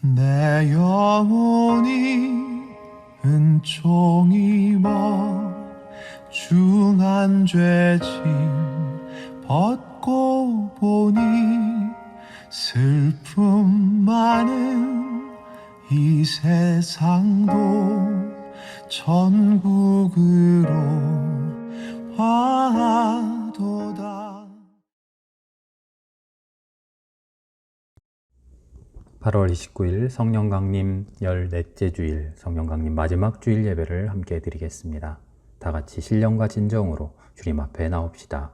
내 영혼이 은총이 중한 죄짐 벗고 보니 슬픔 많은 이 세상도 천국으로 와도다. 8월 29일 성령강림 14째 주일 성령강림 마지막 주일 예배를 함께 드리겠습니다. 다 같이 신령과 진정으로 주님 앞에 나옵시다.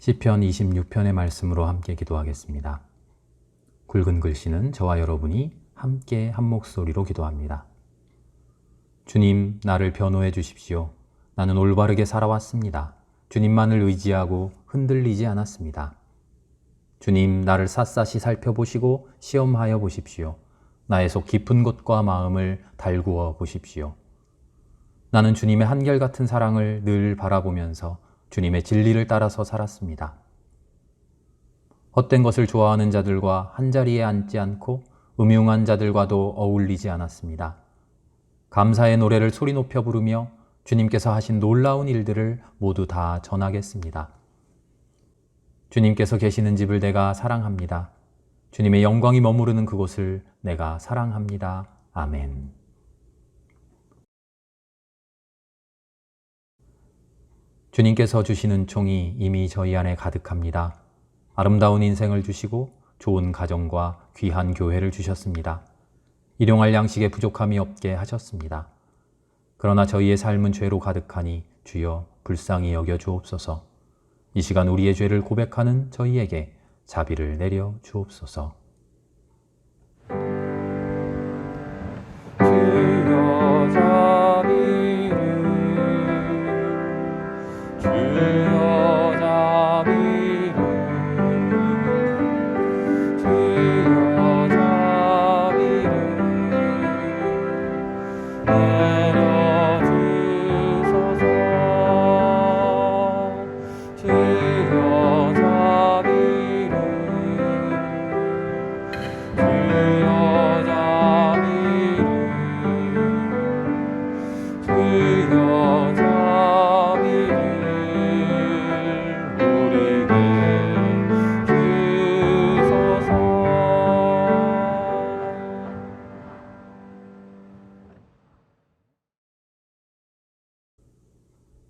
시편 26편의 말씀으로 함께 기도하겠습니다. 굵은 글씨는 저와 여러분이 함께 한 목소리로 기도합니다. 주님, 나를 변호해 주십시오. 나는 올바르게 살아왔습니다. 주님만을 의지하고 흔들리지 않았습니다. 주님, 나를 샅샅이 살펴보시고 시험하여 보십시오. 나의 속 깊은 곳과 마음을 달구어 보십시오. 나는 주님의 한결같은 사랑을 늘 바라보면서 주님의 진리를 따라서 살았습니다. 헛된 것을 좋아하는 자들과 한자리에 앉지 않고 음흉한 자들과도 어울리지 않았습니다. 감사의 노래를 소리 높여 부르며 주님께서 하신 놀라운 일들을 모두 다 전하겠습니다. 주님께서 계시는 집을 내가 사랑합니다. 주님의 영광이 머무르는 그곳을 내가 사랑합니다. 아멘. 주님께서 주시는 총이 이미 저희 안에 가득합니다. 아름다운 인생을 주시고 좋은 가정과 귀한 교회를 주셨습니다. 일용할 양식에 부족함이 없게 하셨습니다. 그러나 저희의 삶은 죄로 가득하니 주여 불쌍히 여겨 주옵소서. 이 시간 우리의 죄를 고백하는 저희에게 자비를 내려 주옵소서. 주여 자비를, 주여 자비를, 주여 자비를 내려 주소서. 주여 자비를, 주여 자비를, 주여 자비를 우리에게 주소서.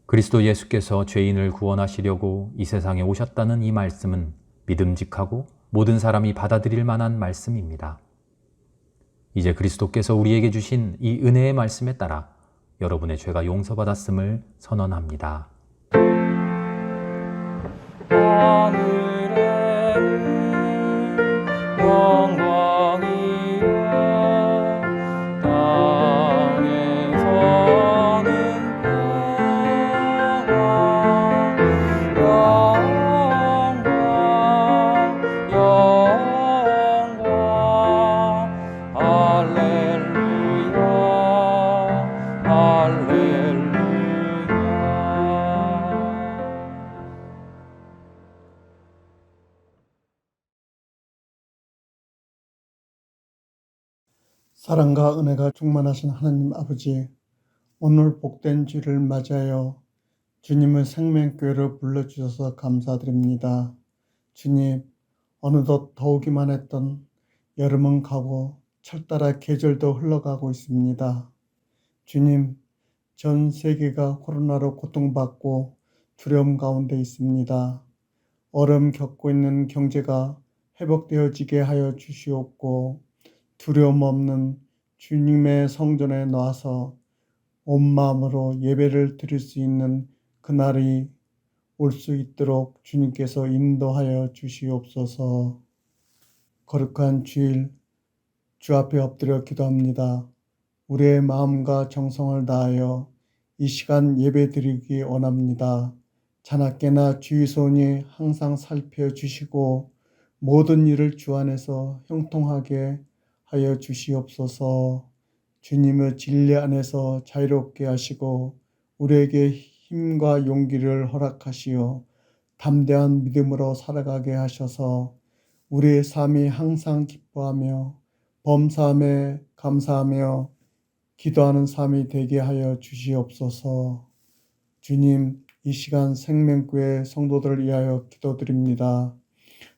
그리스도 예수께서 죄인을 구원하시려고 이 세상에 오셨다는 이 말씀은 믿음직하고 모든 사람이 받아들일 만한 말씀입니다. 이제 그리스도께서 우리에게 주신 이 은혜의 말씀에 따라 여러분의 죄가 용서받았음을 선언합니다. 하늘에는 영광이요 땅에서는 영광 할렐루야 할렐루야. 사랑과 은혜가 충만하신 하나님 아버지, 오늘 복된 주를 맞이하여 주님의 생명교회를 불러주셔서 감사드립니다. 주님, 어느덧 더우기만 했던 여름은 가고 철따라 계절도 흘러가고 있습니다. 주님, 전 세계가 코로나로 고통받고 두려움 가운데 있습니다. 어려움 겪고 있는 경제가 회복되어지게 하여 주시옵고 두려움 없는 주님의 성전에 나와서 온 마음으로 예배를 드릴 수 있는 그날이 올 수 있도록 주님께서 인도하여 주시옵소서. 거룩한 주일 주 앞에 엎드려 기도합니다. 우리의 마음과 정성을 다하여 이 시간 예배 드리기 원합니다. 자나깨나 주의 손이 항상 살펴주시고 모든 일을 주 안에서 형통하게 하여 주시옵소서. 주님의 진리 안에서 자유롭게 하시고 우리에게 힘과 용기를 허락하시어 담대한 믿음으로 살아가게 하셔서 우리의 삶이 항상 기뻐하며 범사함에 감사하며 기도하는 삶이 되게 하여 주시옵소서. 주님, 이 시간 생명교회 성도들을 위하여 기도드립니다.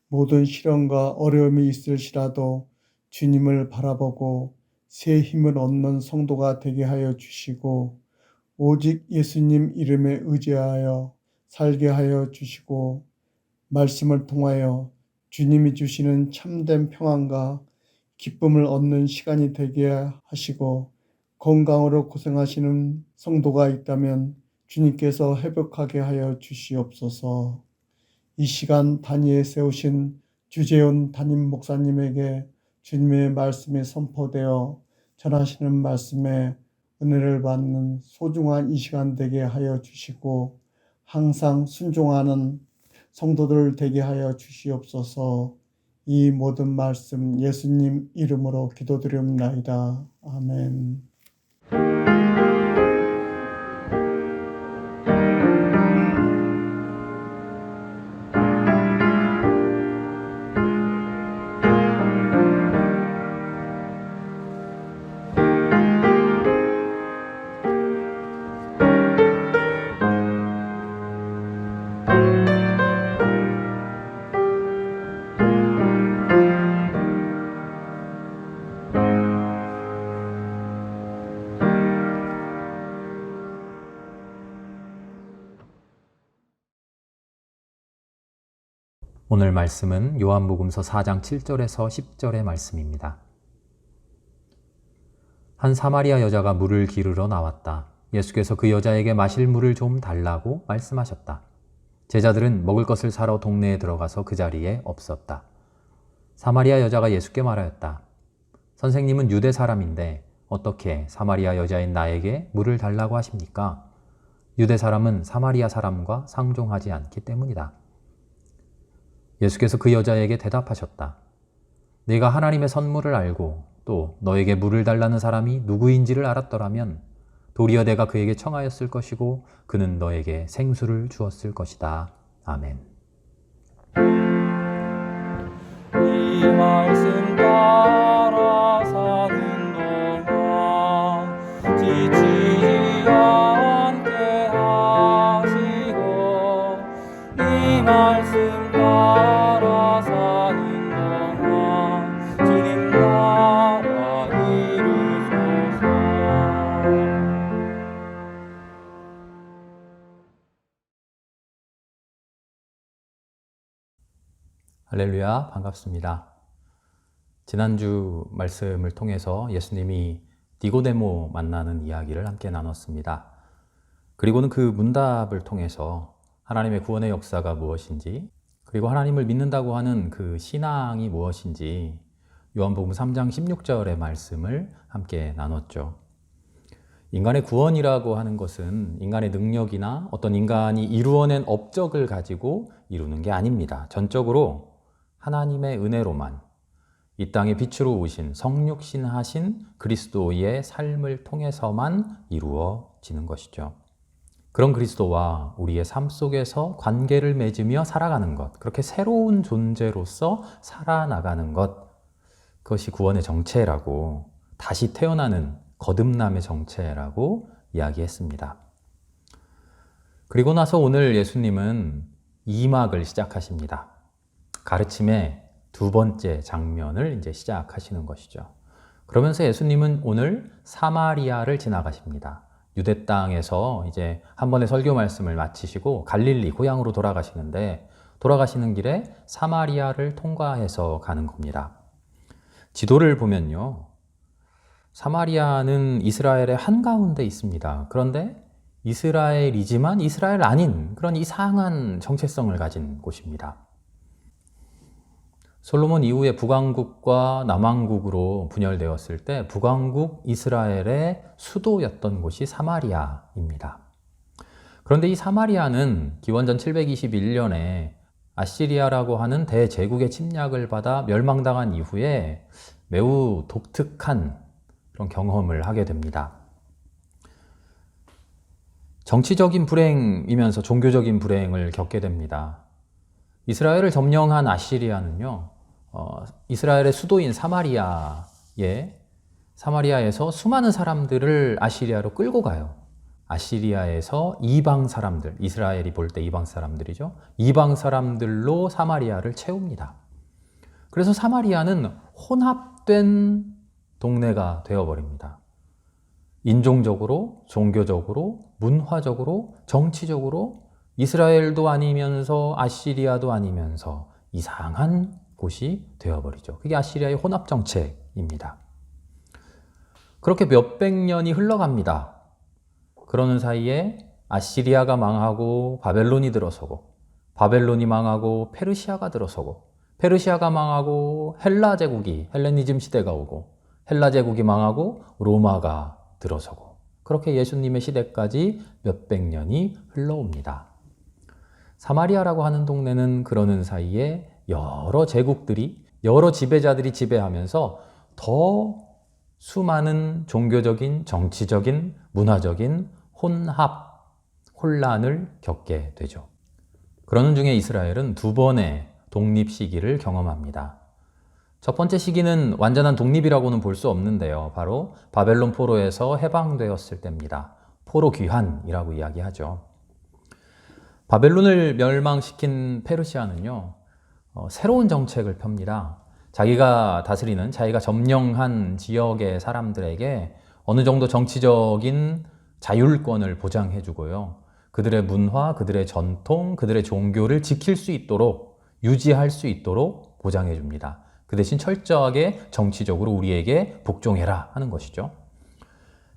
모든 시련과 어려움이 있을지라도 주님을 바라보고 새 힘을 얻는 성도가 되게 하여 주시고 오직 예수님 이름에 의지하여 살게 하여 주시고 말씀을 통하여 주님이 주시는 참된 평안과 기쁨을 얻는 시간이 되게 하시고 건강으로 고생하시는 성도가 있다면 주님께서 회복하게 하여 주시옵소서. 이 시간 단위에 세우신 주재훈 담임 목사님에게 주님의 말씀이 선포되어 전하시는 말씀에 은혜를 받는 소중한 이 시간 되게 하여 주시고 항상 순종하는 성도들 되게 하여 주시옵소서. 이 모든 말씀 예수님 이름으로 기도드립니다. 아멘. 오늘 말씀은 요한복음서 4장 7절에서 10절의 말씀입니다. 한 사마리아 여자가 물을 기르러 나왔다. 예수께서 그 여자에게 마실 물을 좀 달라고 말씀하셨다. 제자들은 먹을 것을 사러 동네에 들어가서 그 자리에 없었다. 사마리아 여자가 예수께 말하였다. 선생님은 유대 사람인데 어떻게 사마리아 여자인 나에게 물을 달라고 하십니까? 유대 사람은 사마리아 사람과 상종하지 않기 때문이다. 예수께서 그 여자에게 대답하셨다. 네가 하나님의 선물을 알고 또 너에게 물을 달라는 사람이 누구인지를 알았더라면 도리어 내가 그에게 청하였을 것이고 그는 너에게 생수를 주었을 것이다. 아멘. 이 말씀 따라 사는 동안 지치지 않게 하시고 이 말씀 따라 사는 동안 주님 나라 이루소서. 할렐루야, 반갑습니다. 지난주 말씀을 통해서 예수님이 니고데모 만나는 이야기를 함께 나눴습니다. 그리고는 그 문답을 통해서 하나님의 구원의 역사가 무엇인지, 그리고 하나님을 믿는다고 하는 그 신앙이 무엇인지 요한복음 3장 16절의 말씀을 함께 나눴죠. 인간의 구원이라고 하는 것은 인간의 능력이나 어떤 인간이 이루어낸 업적을 가지고 이루는 게 아닙니다. 전적으로 하나님의 은혜로만 이 땅에 빛으로 오신 성육신하신 그리스도의 삶을 통해서만 이루어지는 것이죠. 그런 그리스도와 우리의 삶 속에서 관계를 맺으며 살아가는 것, 그렇게 새로운 존재로서 살아나가는 것, 그것이 구원의 정체라고, 다시 태어나는 거듭남의 정체라고 이야기했습니다. 그리고 나서 오늘 예수님은 2막을 시작하십니다. 가르침의 두 번째 장면을 이제 시작하시는 것이죠. 그러면서 예수님은 오늘 사마리아를 지나가십니다. 유대 땅에서 이제 한 번의 설교 말씀을 마치시고 갈릴리 고향으로 돌아가시는데, 돌아가시는 길에 사마리아를 통과해서 가는 겁니다. 지도를 보면요, 사마리아는 이스라엘의 한가운데 있습니다. 그런데 이스라엘이지만 이스라엘 아닌 그런 이상한 정체성을 가진 곳입니다. 솔로몬 이후에 북왕국과 남왕국으로 분열되었을 때 북왕국 이스라엘의 수도였던 곳이 사마리아입니다. 그런데 이 사마리아는 기원전 721년에 아시리아라고 하는 대제국의 침략을 받아 멸망당한 이후에 매우 독특한 그런 경험을 하게 됩니다. 정치적인 불행이면서 종교적인 불행을 겪게 됩니다. 이스라엘을 점령한 아시리아는요, 이스라엘의 수도인 사마리아에서 수많은 사람들을 아시리아로 끌고 가요. 아시리아에서 이방 사람들, 이스라엘이 볼 때 이방 사람들이죠. 이방 사람들로 사마리아를 채웁니다. 그래서 사마리아는 혼합된 동네가 되어버립니다. 인종적으로, 종교적으로, 문화적으로, 정치적으로 이스라엘도 아니면서 아시리아도 아니면서 이상한 곳이 되어버리죠. 그게 아시리아의 혼합정책입니다. 그렇게 몇백 년이 흘러갑니다. 그러는 사이에 아시리아가 망하고 바벨론이 들어서고, 바벨론이 망하고 페르시아가 들어서고, 페르시아가 망하고 헬라 제국이, 헬레니즘 시대가 오고, 헬라 제국이 망하고 로마가 들어서고, 그렇게 예수님의 시대까지 몇백 년이 흘러옵니다. 사마리아라고 하는 동네는 그러는 사이에 여러 제국들이, 여러 지배자들이 지배하면서 더 수많은 종교적인, 정치적인, 문화적인 혼란을 겪게 되죠. 그러는 중에 이스라엘은 두 번의 독립 시기를 경험합니다. 첫 번째 시기는 완전한 독립이라고는 볼 수 없는데요. 바로 바벨론 포로에서 해방되었을 때입니다. 포로 귀환이라고 이야기하죠. 바벨론을 멸망시킨 페르시아는요, 새로운 정책을 펴니다. 자기가 다스리는, 자기가 점령한 지역의 사람들에게 어느 정도 정치적인 자율권을 보장해 주고요. 그들의 문화, 그들의 전통, 그들의 종교를 지킬 수 있도록 유지할 수 있도록 보장해 줍니다. 그 대신 철저하게 정치적으로 우리에게 복종해라 하는 것이죠.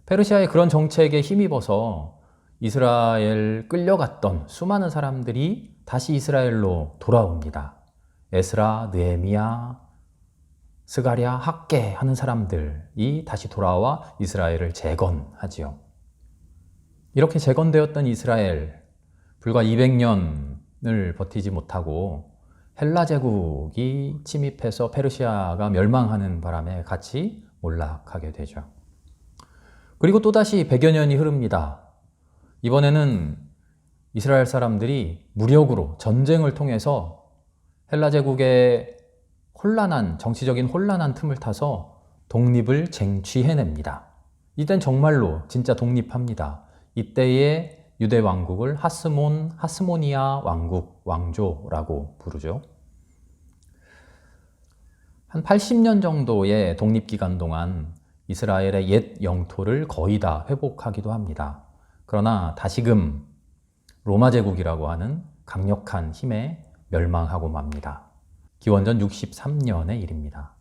페르시아의 그런 정책에 힘입어서 이스라엘 끌려갔던 수많은 사람들이 다시 이스라엘로 돌아옵니다. 에스라, 느헤미야, 스가랴, 학개 하는 사람들이 다시 돌아와 이스라엘을 재건하지요. 이렇게 재건되었던 이스라엘, 불과 200년을 버티지 못하고 헬라 제국이 침입해서 페르시아가 멸망하는 바람에 같이 몰락하게 되죠. 그리고 또다시 100여 년이 흐릅니다. 이번에는 이스라엘 사람들이 무력으로 전쟁을 통해서 헬라 제국의 정치적인 혼란한 틈을 타서 독립을 쟁취해냅니다. 이땐 정말로 진짜 독립합니다. 이때의 유대 왕국을 하스모니아 왕조라고 부르죠. 한 80년 정도의 독립기간 동안 이스라엘의 옛 영토를 거의 다 회복하기도 합니다. 그러나 다시금 로마 제국이라고 하는 강력한 힘에 멸망하고 맙니다. 기원전 63년의 일입니다.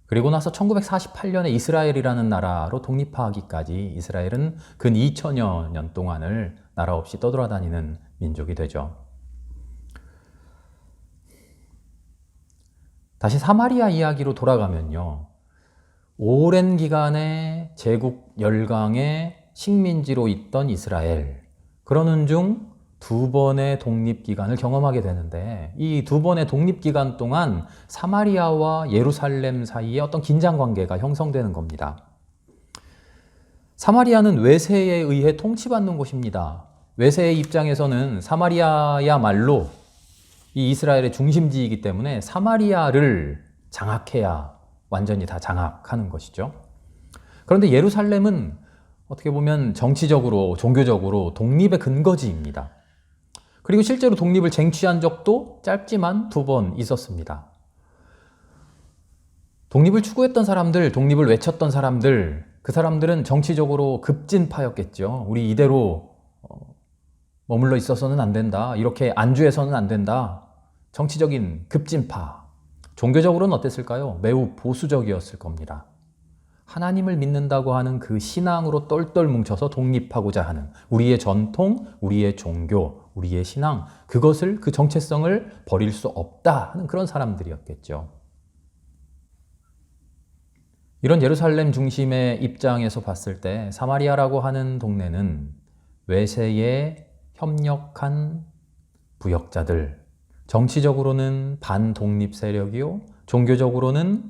그리고 나서 1948년에 이스라엘이라는 나라로 독립하기까지 이스라엘은 근 2000여 년 동안을 나라 없이 떠돌아다니는 민족이 되죠. 다시 사마리아 이야기로 돌아가면요. 오랜 기간의 제국 열강의 식민지로 있던 이스라엘, 그러는 중 2번의 독립기간을 경험하게 되는데 이 2번의 독립기간 동안 사마리아와 예루살렘 사이에 어떤 긴장관계가 형성되는 겁니다. 사마리아는 외세에 의해 통치받는 곳입니다. 외세의 입장에서는 사마리아야말로 이 이스라엘의 중심지이기 때문에 사마리아를 장악해야 완전히 다 장악하는 것이죠. 그런데 예루살렘은 어떻게 보면 정치적으로, 종교적으로 독립의 근거지입니다. 그리고 실제로 독립을 쟁취한 적도 짧지만 2번 있었습니다. 독립을 추구했던 사람들, 독립을 외쳤던 사람들, 그 사람들은 정치적으로 급진파였겠죠. 우리 이대로 머물러 있어서는 안 된다. 이렇게 안주해서는 안 된다. 정치적인 급진파. 종교적으로는 어땠을까요? 매우 보수적이었을 겁니다. 하나님을 믿는다고 하는 그 신앙으로 똘똘 뭉쳐서 독립하고자 하는 우리의 전통, 우리의 종교, 우리의 신앙, 그것을, 그 정체성을 버릴 수 없다 하는 그런 사람들이었겠죠. 이런 예루살렘 중심의 입장에서 봤을 때 사마리아라고 하는 동네는 외세에 협력한 부역자들, 정치적으로는 반독립 세력이요, 종교적으로는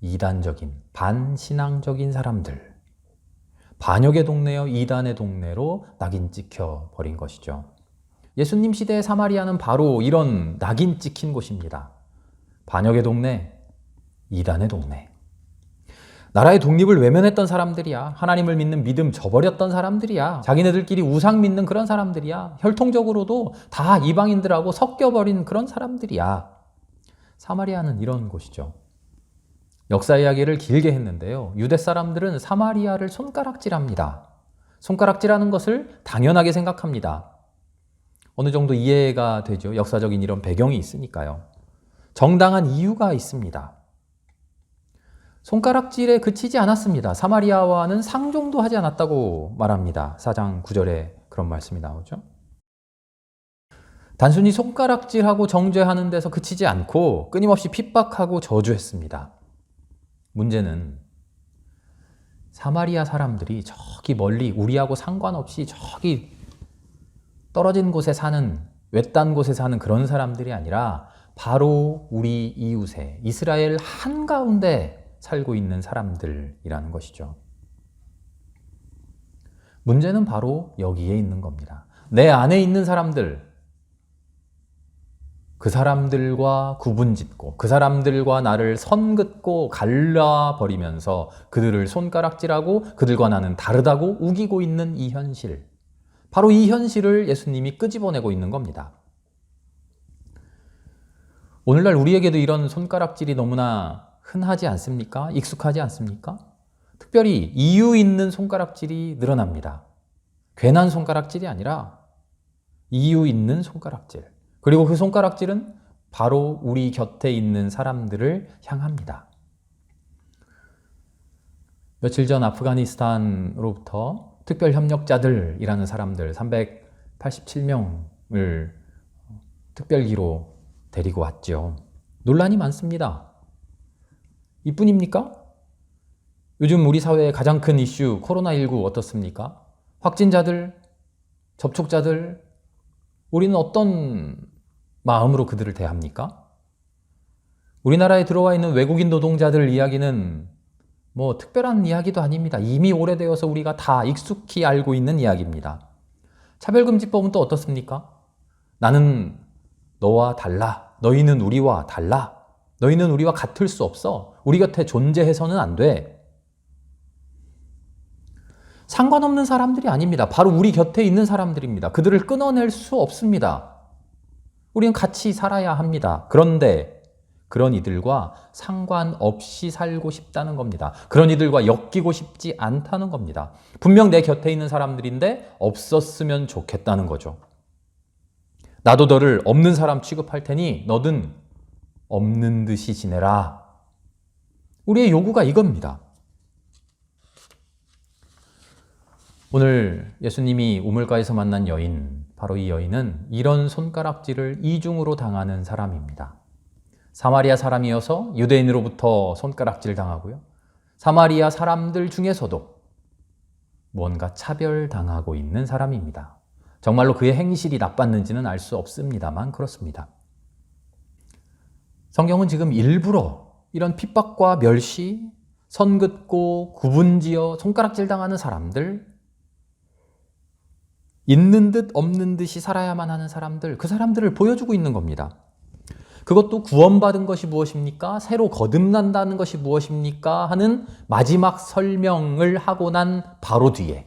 이단적인, 반신앙적인 사람들, 반역의 동네여 이단의 동네로 낙인 찍혀 버린 것이죠. 예수님 시대의 사마리아는 바로 이런 낙인 찍힌 곳입니다. 반역의 동네, 이단의 동네. 나라의 독립을 외면했던 사람들이야. 하나님을 믿는 믿음 저버렸던 사람들이야. 자기네들끼리 우상 믿는 그런 사람들이야. 혈통적으로도 다 이방인들하고 섞여버린 그런 사람들이야. 사마리아는 이런 곳이죠. 역사 이야기를 길게 했는데요. 유대 사람들은 사마리아를 손가락질합니다. 손가락질하는 것을 당연하게 생각합니다. 어느 정도 이해가 되죠. 역사적인 이런 배경이 있으니까요. 정당한 이유가 있습니다. 손가락질에 그치지 않았습니다. 사마리아와는 상종도 하지 않았다고 말합니다. 4장 9절에 그런 말씀이 나오죠. 단순히 손가락질하고 정죄하는 데서 그치지 않고 끊임없이 핍박하고 저주했습니다. 문제는 사마리아 사람들이 저기 멀리 우리하고 상관없이 저기 떨어진 곳에 사는, 외딴 곳에 사는 그런 사람들이 아니라 바로 우리 이웃에 이스라엘 한가운데 살고 있는 사람들이라는 것이죠. 문제는 바로 여기에 있는 겁니다. 내 안에 있는 사람들, 그 사람들과 구분짓고 그 사람들과 나를 선긋고 갈라버리면서 그들을 손가락질하고 그들과 나는 다르다고 우기고 있는 이 현실, 바로 이 현실을 예수님이 끄집어내고 있는 겁니다. 오늘날 우리에게도 이런 손가락질이 너무나 흔하지 않습니까? 익숙하지 않습니까? 특별히 이유 있는 손가락질이 늘어납니다. 괜한 손가락질이 아니라 이유 있는 손가락질. 그리고 그 손가락질은 바로 우리 곁에 있는 사람들을 향합니다. 며칠 전 아프가니스탄으로부터 특별협력자들이라는 사람들 387명을 특별기로 데리고 왔죠. 논란이 많습니다. 이뿐입니까? 요즘 우리 사회의 가장 큰 이슈 코로나19 어떻습니까? 확진자들, 접촉자들, 우리는 어떤 마음으로 그들을 대합니까? 우리나라에 들어와 있는 외국인 노동자들 이야기는 뭐 특별한 이야기도 아닙니다. 이미 오래되어서 우리가 다 익숙히 알고 있는 이야기입니다. 차별금지법은 또 어떻습니까? 나는 너와 달라. 너희는 우리와 달라. 너희는 우리와 같을 수 없어. 우리 곁에 존재해서는 안 돼. 상관없는 사람들이 아닙니다. 바로 우리 곁에 있는 사람들입니다. 그들을 끊어낼 수 없습니다. 우리는 같이 살아야 합니다. 그런데 그런 이들과 상관없이 살고 싶다는 겁니다. 그런 이들과 엮이고 싶지 않다는 겁니다. 분명 내 곁에 있는 사람들인데 없었으면 좋겠다는 거죠. 나도 너를 없는 사람 취급할 테니 너든 없는 듯이 지내라. 우리의 요구가 이겁니다. 오늘 예수님이 우물가에서 만난 여인, 바로 이 여인은 이런 손가락질을 이중으로 당하는 사람입니다. 사마리아 사람이어서 유대인으로부터 손가락질 당하고요. 사마리아 사람들 중에서도 무언가 차별당하고 있는 사람입니다. 정말로 그의 행실이 나빴는지는 알 수 없습니다만 그렇습니다. 성경은 지금 일부러 이런 핍박과 멸시, 선 긋고 구분지어 손가락질 당하는 사람들, 있는 듯 없는 듯이 살아야만 하는 사람들, 그 사람들을 보여주고 있는 겁니다. 그것도 구원받은 것이 무엇입니까? 새로 거듭난다는 것이 무엇입니까? 하는 마지막 설명을 하고 난 바로 뒤에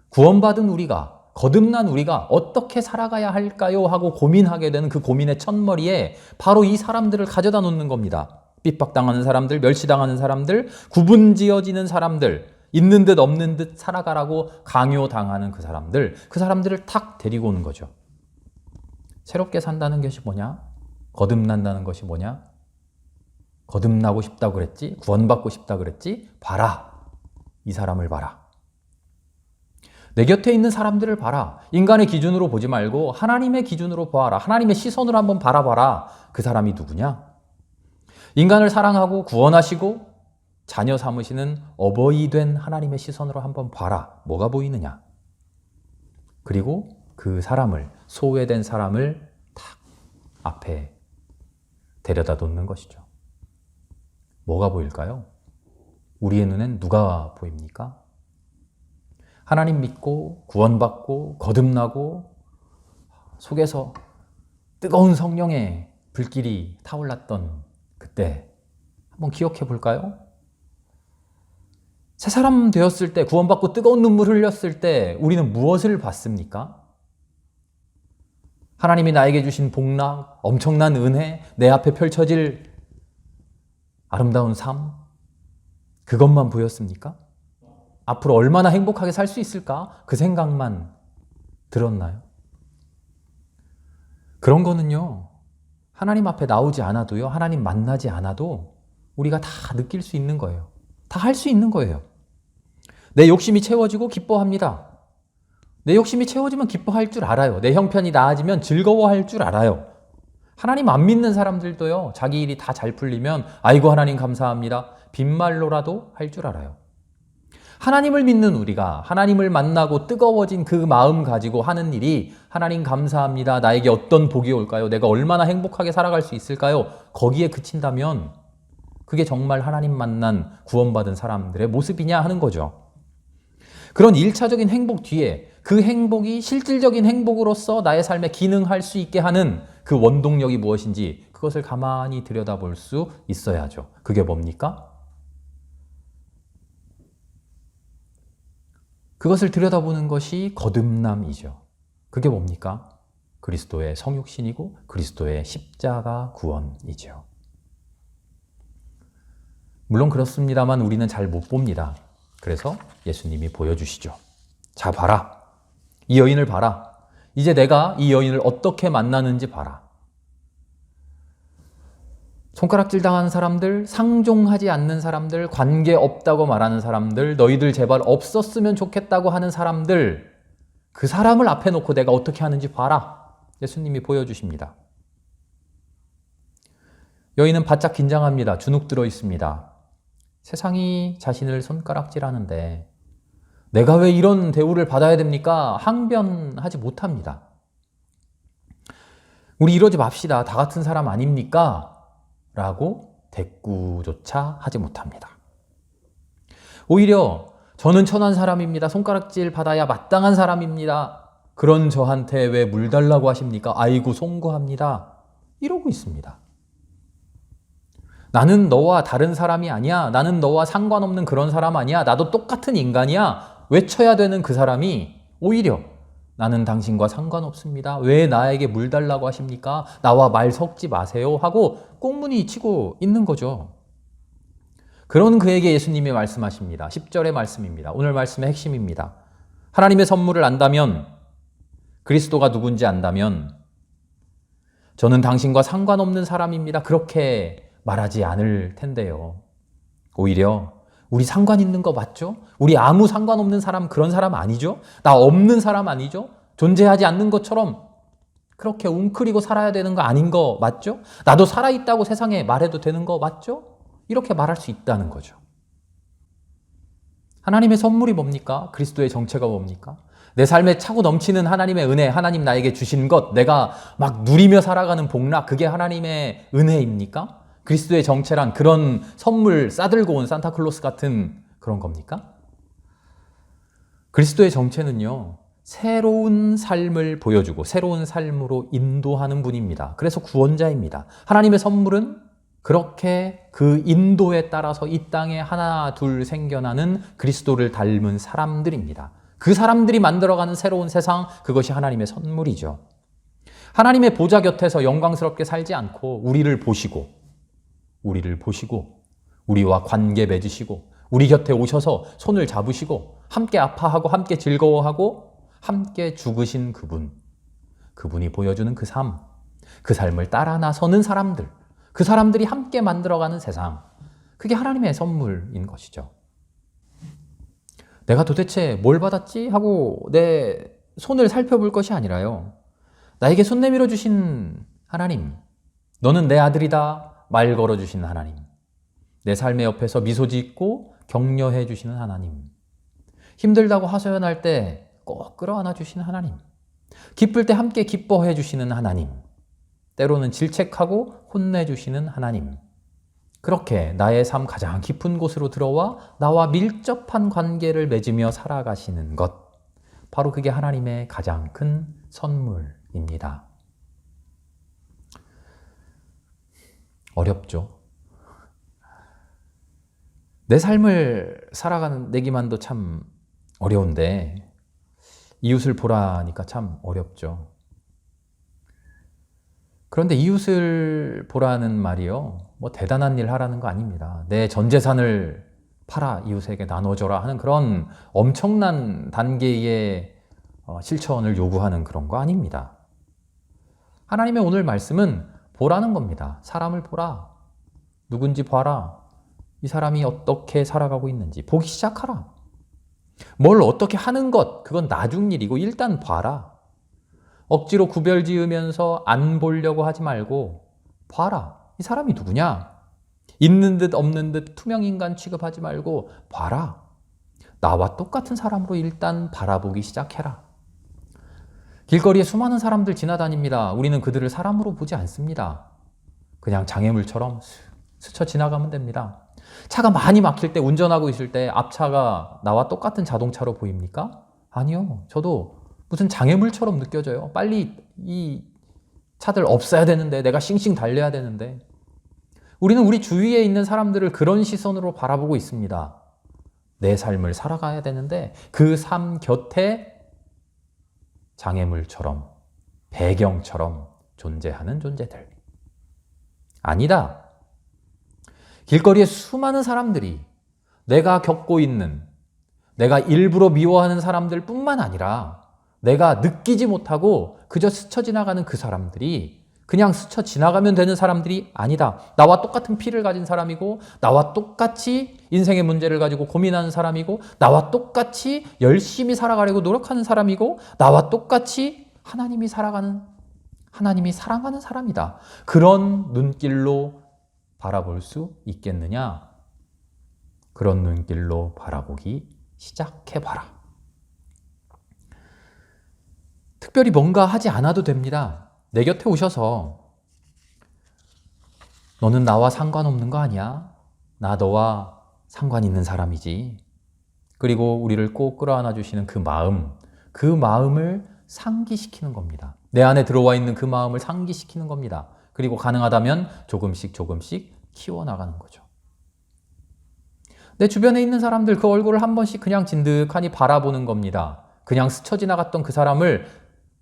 구원받은 우리가, 거듭난 우리가 어떻게 살아가야 할까요? 하고 고민하게 되는 그 고민의 첫머리에 바로 이 사람들을 가져다 놓는 겁니다. 핍박당하는 사람들, 멸시당하는 사람들, 구분지어지는 사람들, 있는 듯 없는 듯 살아가라고 강요당하는 그 사람들을 탁 데리고 오는 거죠. 새롭게 산다는 것이 뭐냐? 거듭난다는 것이 뭐냐? 거듭나고 싶다고 그랬지? 구원받고 싶다고 그랬지? 봐라. 이 사람을 봐라. 내 곁에 있는 사람들을 봐라. 인간의 기준으로 보지 말고 하나님의 기준으로 보아라. 하나님의 시선으로 한번 바라봐라. 그 사람이 누구냐? 인간을 사랑하고 구원하시고 자녀 삼으시는 어버이 된 하나님의 시선으로 한번 봐라. 뭐가 보이느냐? 그리고 그 사람을, 소외된 사람을 탁 앞에 데려다 놓는 것이죠. 뭐가 보일까요? 우리의 눈엔 누가 보입니까? 하나님 믿고 구원받고 거듭나고 속에서 뜨거운 성령의 불길이 타올랐던 그때 한번 기억해 볼까요? 새 사람 되었을 때, 구원받고 뜨거운 눈물 흘렸을 때 우리는 무엇을 봤습니까? 하나님이 나에게 주신 복락, 엄청난 은혜, 내 앞에 펼쳐질 아름다운 삶, 그것만 보였습니까? 앞으로 얼마나 행복하게 살 수 있을까? 그 생각만 들었나요? 그런 거는요, 하나님 앞에 나오지 않아도요, 하나님 만나지 않아도 우리가 다 느낄 수 있는 거예요. 다 할 수 있는 거예요. 내 욕심이 채워지고 기뻐합니다. 내 욕심이 채워지면 기뻐할 줄 알아요. 내 형편이 나아지면 즐거워할 줄 알아요. 하나님 안 믿는 사람들도요, 자기 일이 다 잘 풀리면 아이고 하나님 감사합니다. 빈말로라도 할 줄 알아요. 하나님을 믿는 우리가 하나님을 만나고 뜨거워진 그 마음 가지고 하는 일이 하나님 감사합니다. 나에게 어떤 복이 올까요? 내가 얼마나 행복하게 살아갈 수 있을까요? 거기에 그친다면 그게 정말 하나님 만난 구원받은 사람들의 모습이냐 하는 거죠. 그런 1차적인 행복 뒤에 그 행복이 실질적인 행복으로서 나의 삶에 기능할 수 있게 하는 그 원동력이 무엇인지 그것을 가만히 들여다볼 수 있어야죠. 그게 뭡니까? 그것을 들여다보는 것이 거듭남이죠. 그게 뭡니까? 그리스도의 성육신이고 그리스도의 십자가 구원이죠. 물론 그렇습니다만 우리는 잘 못 봅니다. 그래서 예수님이 보여주시죠. 자, 봐라. 이 여인을 봐라. 이제 내가 이 여인을 어떻게 만나는지 봐라. 손가락질 당하는 사람들, 상종하지 않는 사람들, 관계 없다고 말하는 사람들, 너희들 제발 없었으면 좋겠다고 하는 사람들, 그 사람을 앞에 놓고 내가 어떻게 하는지 봐라. 예수님이 보여주십니다. 여인은 바짝 긴장합니다. 주눅 들어 있습니다. 세상이 자신을 손가락질하는데 내가 왜 이런 대우를 받아야 됩니까? 항변하지 못합니다. 우리 이러지 맙시다. 다 같은 사람 아닙니까? 라고 대꾸조차 하지 못합니다. 오히려 저는 천한 사람입니다. 손가락질 받아야 마땅한 사람입니다. 그런 저한테 왜 물 달라고 하십니까? 아이고 송구합니다. 이러고 있습니다. 나는 너와 다른 사람이 아니야. 나는 너와 상관없는 그런 사람 아니야. 나도 똑같은 인간이야. 외쳐야 되는 그 사람이 오히려 나는 당신과 상관없습니다. 왜 나에게 물 달라고 하십니까? 나와 말 섞지 마세요. 하고 꽁무니 치고 있는 거죠. 그런 그에게 예수님이 말씀하십니다. 10절의 말씀입니다. 오늘 말씀의 핵심입니다. 하나님의 선물을 안다면, 그리스도가 누군지 안다면 저는 당신과 상관없는 사람입니다. 그렇게 말하지 않을 텐데요. 오히려 우리 상관 있는 거 맞죠? 우리 아무 상관없는 사람 그런 사람 아니죠? 나 없는 사람 아니죠? 존재하지 않는 것처럼 그렇게 웅크리고 살아야 되는 거 아닌 거 맞죠? 나도 살아있다고 세상에 말해도 되는 거 맞죠? 이렇게 말할 수 있다는 거죠. 하나님의 선물이 뭡니까? 그리스도의 정체가 뭡니까? 내 삶에 차고 넘치는 하나님의 은혜, 하나님 나에게 주신 것, 내가 막 누리며 살아가는 복락, 그게 하나님의 은혜입니까? 그리스도의 정체란 그런 선물 싸들고 온 산타클로스 같은 그런 겁니까? 그리스도의 정체는요, 새로운 삶을 보여주고 새로운 삶으로 인도하는 분입니다. 그래서 구원자입니다. 하나님의 선물은 그렇게 그 인도에 따라서 이 땅에 하나 둘 생겨나는 그리스도를 닮은 사람들입니다. 그 사람들이 만들어가는 새로운 세상, 그것이 하나님의 선물이죠. 하나님의 보좌 곁에서 영광스럽게 살지 않고 우리를 보시고 우리와 관계 맺으시고 우리 곁에 오셔서 손을 잡으시고 함께 아파하고 함께 즐거워하고 함께 죽으신 그분이 보여주는 그 삶, 그 삶을 따라 나서는 사람들, 그 사람들이 함께 만들어가는 세상, 그게 하나님의 선물인 것이죠. 내가 도대체 뭘 받았지? 하고 내 손을 살펴볼 것이 아니라요, 나에게 손 내밀어 주신 하나님, 너는 내 아들이다 말 걸어주신 하나님, 내 삶의 옆에서 미소 짓고 격려해 주시는 하나님, 힘들다고 하소연할 때 꼭 끌어안아 주시는 하나님, 기쁠 때 함께 기뻐해 주시는 하나님, 때로는 질책하고 혼내주시는 하나님, 그렇게 나의 삶 가장 깊은 곳으로 들어와 나와 밀접한 관계를 맺으며 살아가시는 것, 바로 그게 하나님의 가장 큰 선물입니다. 어렵죠? 내 삶을 살아가는 내기만도 참 어려운데 이웃을 보라니까 참 어렵죠. 그런데 이웃을 보라는 말이요, 뭐 대단한 일 하라는 거 아닙니다. 내 전 재산을 팔아 이웃에게 나눠줘라 하는 그런 엄청난 단계의 실천을 요구하는 그런 거 아닙니다. 하나님의 오늘 말씀은 보라는 겁니다. 사람을 보라. 누군지 봐라. 이 사람이 어떻게 살아가고 있는지 보기 시작하라. 뭘 어떻게 하는 것, 그건 나중 일이고 일단 봐라. 억지로 구별 지으면서 안 보려고 하지 말고 봐라. 이 사람이 누구냐? 있는 듯 없는 듯 투명인간 취급하지 말고 봐라. 나와 똑같은 사람으로 일단 바라보기 시작해라. 길거리에 수많은 사람들 지나다닙니다. 우리는 그들을 사람으로 보지 않습니다. 그냥 장애물처럼 스쳐 지나가면 됩니다. 차가 많이 막힐 때, 운전하고 있을 때 앞차가 나와 똑같은 자동차로 보입니까? 아니요. 저도 무슨 장애물처럼 느껴져요. 빨리 이 차들 없애야 되는데, 내가 싱싱 달려야 되는데. 우리는 우리 주위에 있는 사람들을 그런 시선으로 바라보고 있습니다. 내 삶을 살아가야 되는데 그 삶 곁에 장애물처럼, 배경처럼 존재하는 존재들. 아니다. 길거리에 수많은 사람들이 내가 겪고 있는, 내가 일부러 미워하는 사람들 뿐만 아니라 내가 느끼지 못하고 그저 스쳐 지나가는 그 사람들이 그냥 스쳐 지나가면 되는 사람들이 아니다. 나와 똑같은 피를 가진 사람이고, 나와 똑같이 인생의 문제를 가지고 고민하는 사람이고, 나와 똑같이 열심히 살아가려고 노력하는 사람이고, 나와 똑같이 하나님이 사랑하는 사람이다. 그런 눈길로 바라볼 수 있겠느냐? 그런 눈길로 바라보기 시작해봐라. 특별히 뭔가 하지 않아도 됩니다. 내 곁에 오셔서 너는 나와 상관없는 거 아니야? 나 너와 상관 있는 사람이지. 그리고 우리를 꼭 끌어안아 주시는 그 마음을 상기시키는 겁니다. 내 안에 들어와 있는 그 마음을 상기시키는 겁니다. 그리고 가능하다면 조금씩 키워나가는 거죠. 내 주변에 있는 사람들 그 얼굴을 한 번씩 그냥 진득하니 바라보는 겁니다. 그냥 스쳐 지나갔던 그 사람을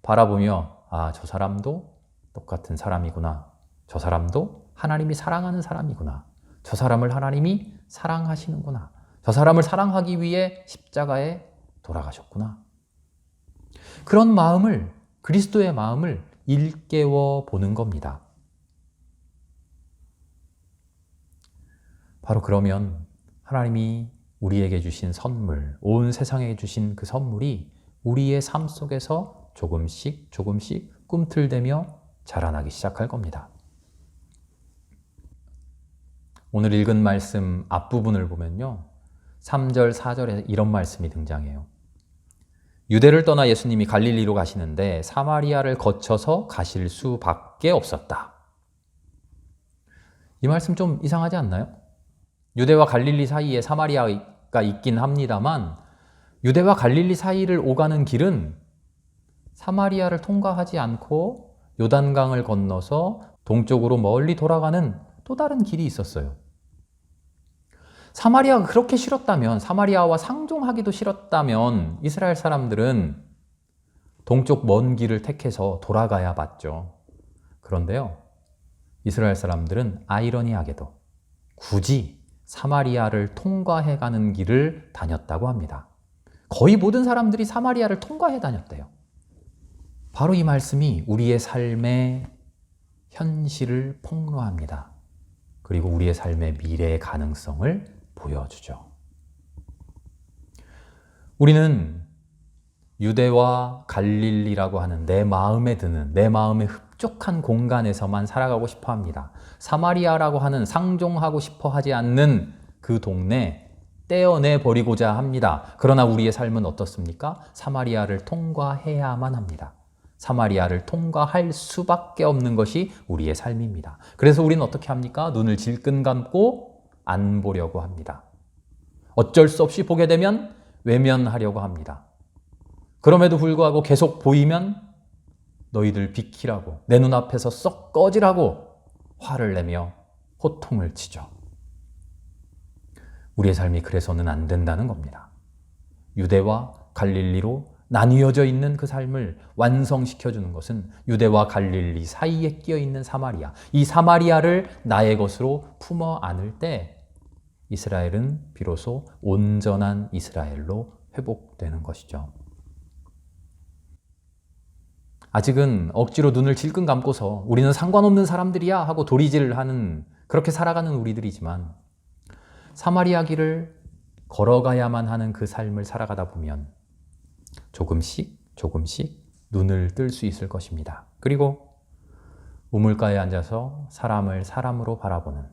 바라보며 아, 저 사람도 똑같은 사람이구나. 저 사람도 하나님이 사랑하는 사람이구나. 저 사람을 하나님이 사랑하시는구나. 저 사람을 사랑하기 위해 십자가에 돌아가셨구나. 그런 마음을, 그리스도의 마음을 일깨워 보는 겁니다. 바로 그러면 하나님이 우리에게 주신 선물, 온 세상에 주신 그 선물이 우리의 삶 속에서 조금씩 꿈틀대며 자라나기 시작할 겁니다. 오늘 읽은 말씀 앞부분을 보면요. 3절, 4절에 이런 말씀이 등장해요. 유대를 떠나 예수님이 갈릴리로 가시는데 사마리아를 거쳐서 가실 수밖에 없었다. 이 말씀 좀 이상하지 않나요? 유대와 갈릴리 사이에 사마리아가 있긴 합니다만 유대와 갈릴리 사이를 오가는 길은 사마리아를 통과하지 않고 요단강을 건너서 동쪽으로 멀리 돌아가는 또 다른 길이 있었어요. 사마리아가 그렇게 싫었다면, 사마리아와 상종하기도 싫었다면 이스라엘 사람들은 동쪽 먼 길을 택해서 돌아가야 맞죠. 그런데요, 이스라엘 사람들은 아이러니하게도 굳이 사마리아를 통과해 가는 길을 다녔다고 합니다. 거의 모든 사람들이 사마리아를 통과해 다녔대요. 바로 이 말씀이 우리의 삶의 현실을 폭로합니다. 그리고 우리의 삶의 미래의 가능성을 보여주죠. 우리는 유대와 갈릴리라고 하는 내 마음에 드는, 내 마음에 흡족한 공간에서만 살아가고 싶어 합니다. 사마리아라고 하는 상종하고 싶어 하지 않는 그 동네 떼어내 버리고자 합니다. 그러나 우리의 삶은 어떻습니까? 사마리아를 통과해야만 합니다. 사마리아를 통과할 수밖에 없는 것이 우리의 삶입니다. 그래서 우리는 어떻게 합니까? 눈을 질끈 감고 안 보려고 합니다. 어쩔 수 없이 보게 되면 외면하려고 합니다. 그럼에도 불구하고 계속 보이면 너희들 비키라고, 내 눈앞에서 썩 꺼지라고 화를 내며 호통을 치죠. 우리의 삶이 그래서는 안 된다는 겁니다. 유대와 갈릴리로 나뉘어져 있는 그 삶을 완성시켜주는 것은 유대와 갈릴리 사이에 끼어있는 사마리아, 이 사마리아를 나의 것으로 품어 안을 때 이스라엘은 비로소 온전한 이스라엘로 회복되는 것이죠. 아직은 억지로 눈을 질끈 감고서 우리는 상관없는 사람들이야 하고 도리질을 하는, 그렇게 살아가는 우리들이지만 사마리아 길을 걸어가야만 하는 그 삶을 살아가다 보면 조금씩 눈을 뜰 수 있을 것입니다. 그리고 우물가에 앉아서 사람을 사람으로 바라보는,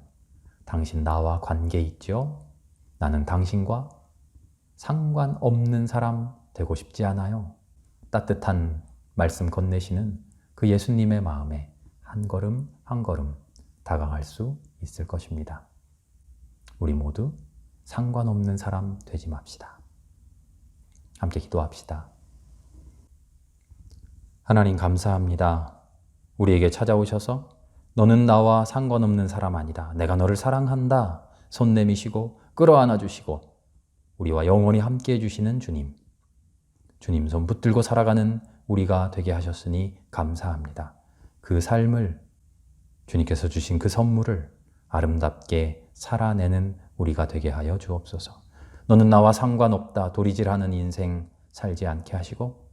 당신 나와 관계 있죠? 나는 당신과 상관없는 사람 되고 싶지 않아요. 따뜻한 말씀 건네시는 그 예수님의 마음에 한 걸음 한 걸음 다가갈 수 있을 것입니다. 우리 모두 상관없는 사람 되지 맙시다. 함께 기도합시다. 하나님 감사합니다. 우리에게 찾아오셔서 너는 나와 상관없는 사람 아니다. 내가 너를 사랑한다. 손 내미시고 끌어안아 주시고 우리와 영원히 함께해 주시는 주님. 주님 손 붙들고 살아가는 우리가 되게 하셨으니 감사합니다. 그 삶을, 주님께서 주신 그 선물을 아름답게 살아내는 우리가 되게 하여 주옵소서. 너는 나와 상관없다. 도리질하는 인생 살지 않게 하시고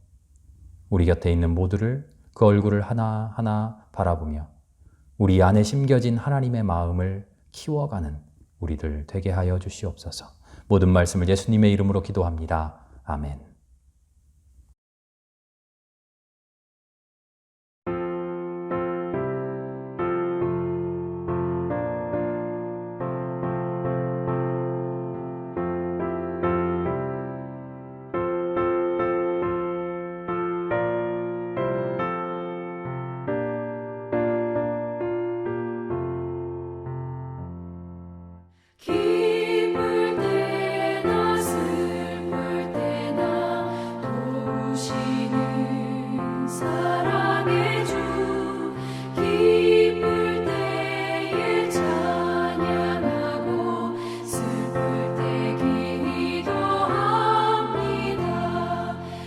우리 곁에 있는 모두를 그 얼굴을 하나하나 바라보며 우리 안에 심겨진 하나님의 마음을 키워가는 우리들 되게 하여 주시옵소서. 모든 말씀을 예수님의 이름으로 기도합니다. 아멘. 기쁠 때나 슬플 때나 도우시는 사랑의 주 기쁠 때에 찬양하고 슬플 때 기도합니다.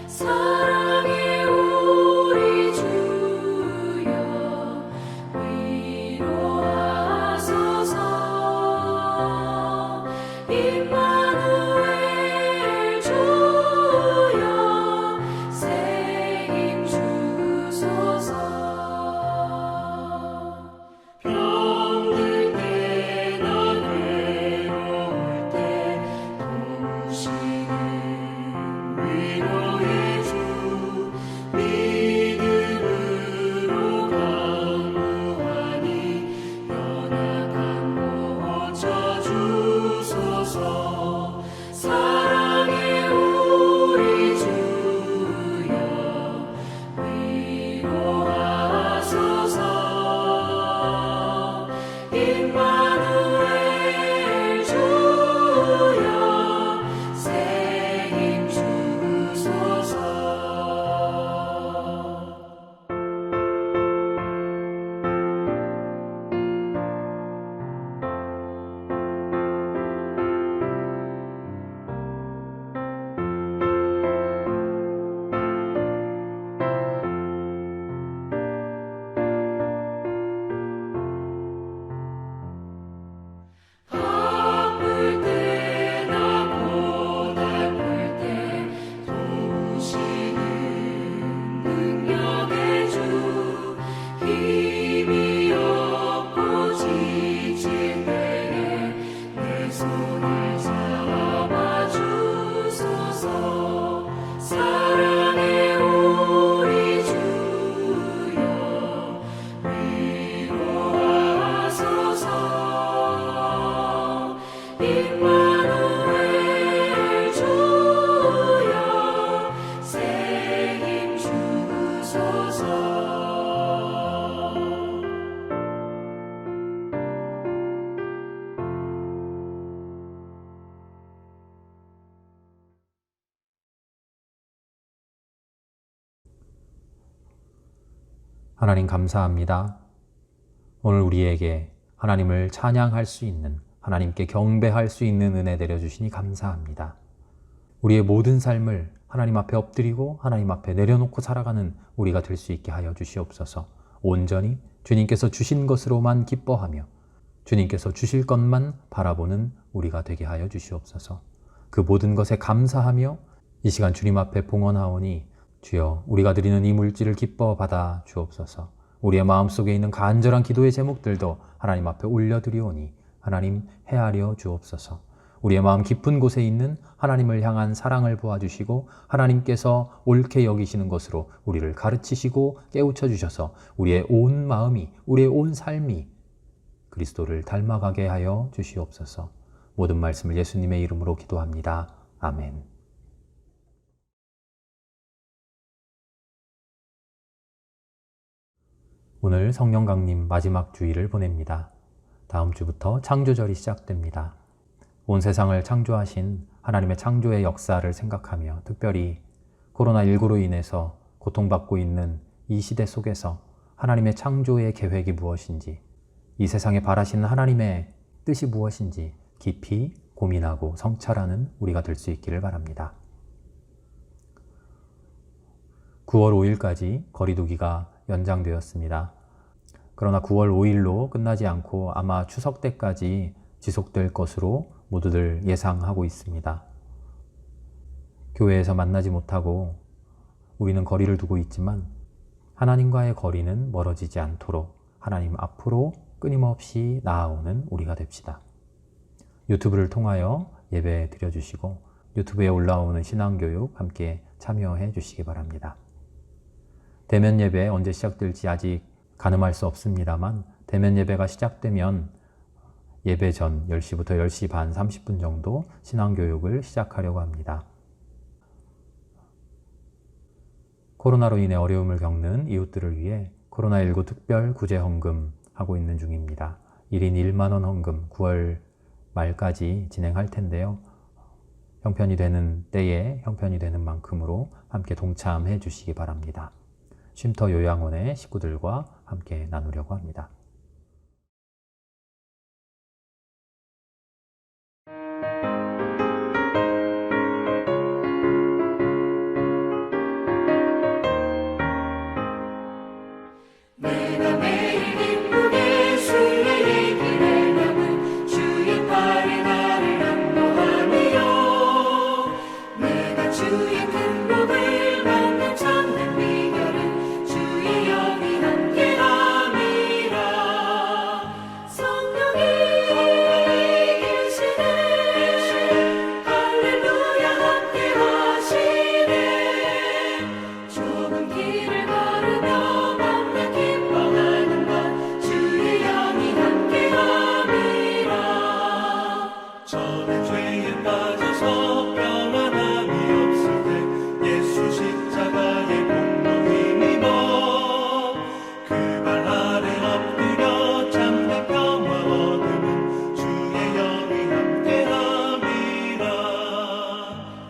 사랑의 우리 주여 위로하소서. 임마누엘 주여 새 힘 주소서. 병들 때나 괴로울 때 도우시는 위로의 주 믿음으로 강구하니 연약한 고쳐 주소서. 사랑의 우리 주여 위로하소서. 임마누엘 주여 새 힘 주소서. 바쁠 때나 고달플 때 도우시는 능력의 주 힘이 없고 지칠 때에 내 손을 잡아 주소서. 사랑의 우리 주여 위로하소서. 임마누엘 주여 새 힘 주소서. 하나님 감사합니다. 오늘 우리에게 하나님을 찬양할 수 있는, 하나님께 경배할 수 있는 은혜 내려주시니 감사합니다. 우리의 모든 삶을 하나님 앞에 엎드리고 하나님 앞에 내려놓고 살아가는 우리가 될 수 있게 하여 주시옵소서. 온전히 주님께서 주신 것으로만 기뻐하며 주님께서 주실 것만 바라보는 우리가 되게 하여 주시옵소서. 그 모든 것에 감사하며 이 시간 주님 앞에 봉헌하오니 주여 우리가 드리는 이 물질을 기뻐 받아 주옵소서. 우리의 마음속에 있는 간절한 기도의 제목들도 하나님 앞에 올려드리오니 하나님 헤아려 주옵소서. 우리의 마음 깊은 곳에 있는 하나님을 향한 사랑을 보아주시고 하나님께서 옳게 여기시는 것으로 우리를 가르치시고 깨우쳐 주셔서 우리의 온 마음이, 우리의 온 삶이 그리스도를 닮아가게 하여 주시옵소서. 모든 말씀을 예수님의 이름으로 기도합니다. 아멘. 오늘 성령 강림 마지막 주일을 보냅니다. 다음 주부터 창조절이 시작됩니다. 온 세상을 창조하신 하나님의 창조의 역사를 생각하며 특별히 코로나19로 인해서 고통받고 있는 이 시대 속에서 하나님의 창조의 계획이 무엇인지, 이 세상에 바라시는 하나님의 뜻이 무엇인지 깊이 고민하고 성찰하는 우리가 될 수 있기를 바랍니다. 9월 5일까지 거리두기가 연장되었습니다. 그러나 9월 5일로 끝나지 않고 아마 추석 때까지 지속될 것으로 모두들 예상하고 있습니다. 교회에서 만나지 못하고 우리는 거리를 두고 있지만 하나님과의 거리는 멀어지지 않도록 하나님 앞으로 끊임없이 나아오는 우리가 됩시다. 유튜브를 통하여 예배 드려주시고 유튜브에 올라오는 신앙교육 함께 참여해 주시기 바랍니다. 대면 예배 언제 시작될지 아직 가늠할 수 없습니다만 대면 예배가 시작되면 예배 전 10시부터 10시 반 30분 정도 신앙교육을 시작하려고 합니다. 코로나로 인해 어려움을 겪는 이웃들을 위해 코로나19 특별 구제 헌금 하고 있는 중입니다. 1인 1만 원 헌금 9월 말까지 진행할 텐데요. 형편이 되는 때에 형편이 되는 만큼으로 함께 동참해 주시기 바랍니다. 쉼터 요양원의 식구들과 함께 나누려고 합니다. 내가 매일 기쁘게 순례의 길을 남은 주의 팔에 나를 안보하며 내가 주의 큰 복을 받는 참된 비결은 주의 영이 함께함이라. 성령이 계시네 할렐루야 함께하시네. 좁은 길을 걸으며 기뻐하는 것 주의 영이 함께함이라. 저는 죄에 빠져서 평안함이 없을 때 예수 십자가의 공로 힘입어 그 발 아래 엎드려 참된 평화 얻으면 주의 영이 함께함이라.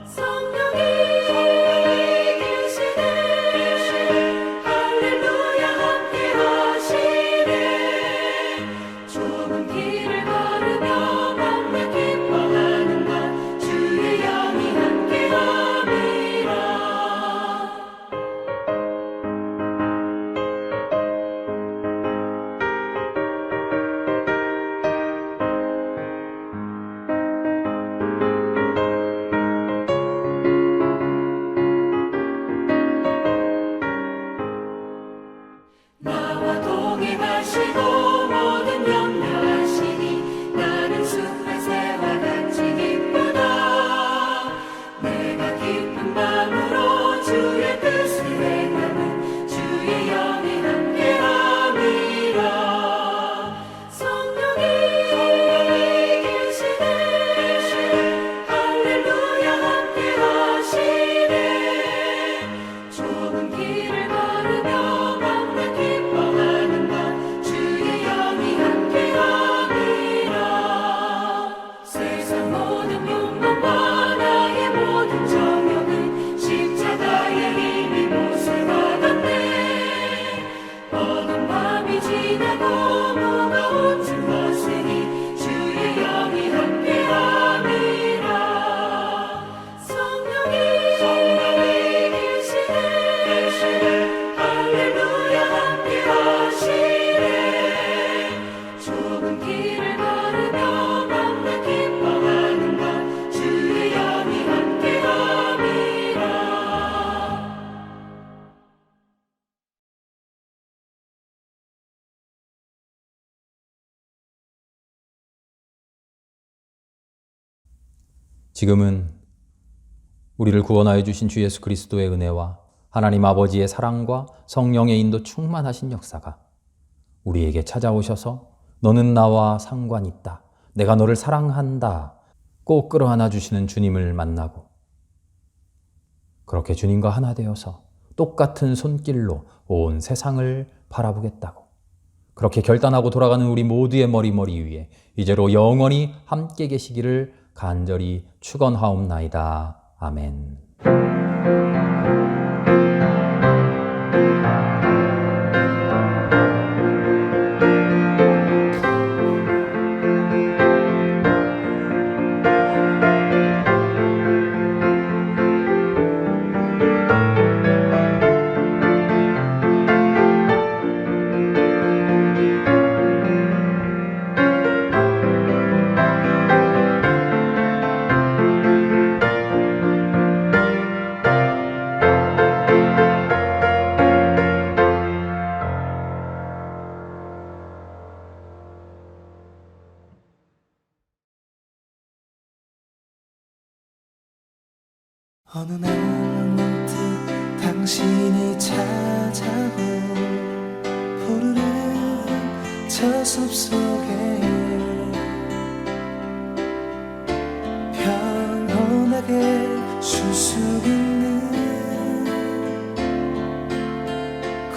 성령이 계시네 할렐루야 함께하시네. 좁은 길을 걸으며 밤낮 기뻐하는 것 주의 영이 함께함이라. 나와 동행하시고 모든 염려하시니 나는 숲의 새와 같이 기쁘다. 내가 깊은 밤으로 주의 뜻을 행하는 주의 영이 함께함이라. 성령이 계시네 할렐루야 함께하시네. 좁은 길을 걸으며 밤낮 기뻐하는 것 주의 영이 함께함이라. 세상 모든 욕망과 나의 모든 정욕은 십자가의 힘이 못을 받았네. 어두운 밤이 지나고 무거운 짐 벗으니 주의 영이 함께함이라. 성령이 계시네 할렐루야 함께하시네. 좁은 길을 걸으며 밤낮 기뻐하는 것 주의 영이 함께함이라. 지금은 우리를 구원하여 주신 주 예수 그리스도의 은혜와 하나님 아버지의 사랑과 성령의 인도 충만하신 역사가 우리에게 찾아오셔서 너는 나와 상관 있다. 내가 너를 사랑한다. 꼭 끌어안아 주시는 주님을 만나고 그렇게 주님과 하나 되어서 똑같은 손길로 온 세상을 바라보겠다고 그렇게 결단하고 돌아가는 우리 모두의 머리 위에 이제로 영원히 함께 계시기를 간절히 축원하옵나이다. 아멘. 어느 날 문득 당신이 찾아오 푸르른 저 숲속에 평온하게 쉴 수 있는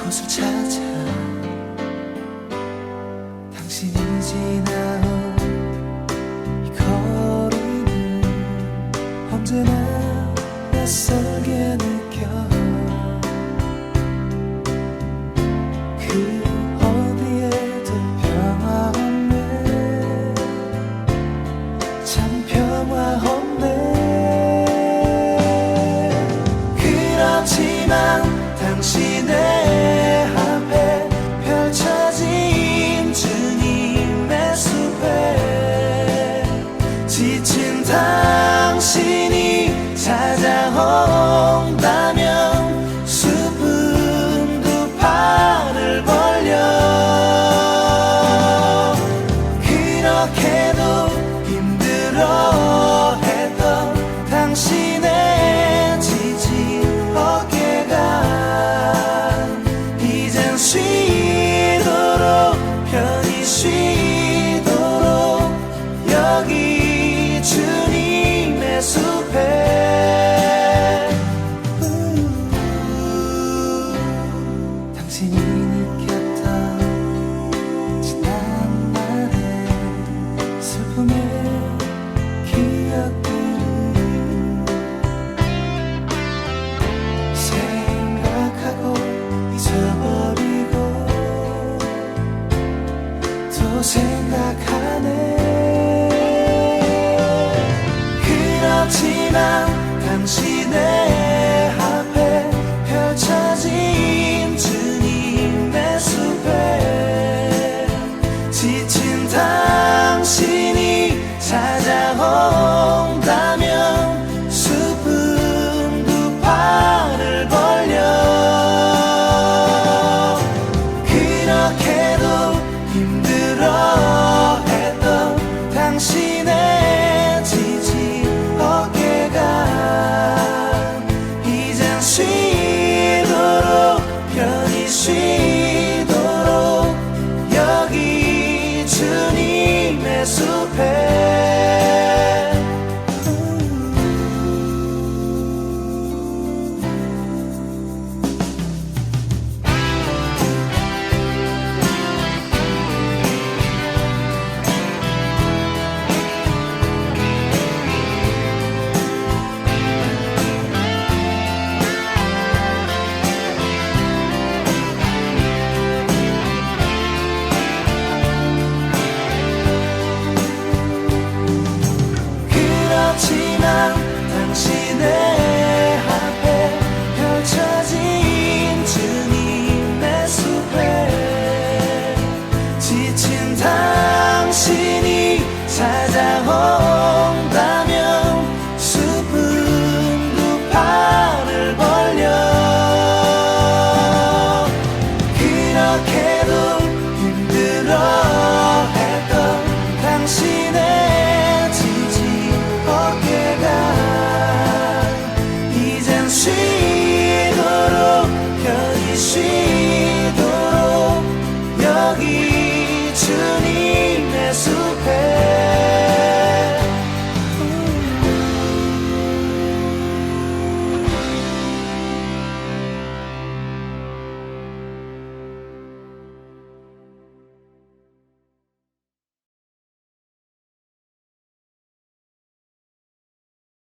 곳을 찾아 당신이 지나온 이 거리는 언제나 낯설게 느껴 그 어디에도 평화 없네 참 평화 없네 그렇지만 당신의 앞에 펼쳐진 주님의 숲에 지친 당신이 찾아온다면 숲은 두 팔을 벌려 그렇게도 힘들어했던 당신의 지친 어깨가 이젠 쉬도록 편히 쉬도록 여기 주님의 숲에 당신이 느꼈던 지난 날의 슬픔의 기억들을 생각하고 잊어버리고 또 생각하네 그렇지만 당신의 앞에 펼쳐진 주님의 숲에 지친 당신이 찾아온다면 숲은 두 팔을 벌려 그렇게도 힘들어했던 당신의 지친 어깨가 이젠 쉬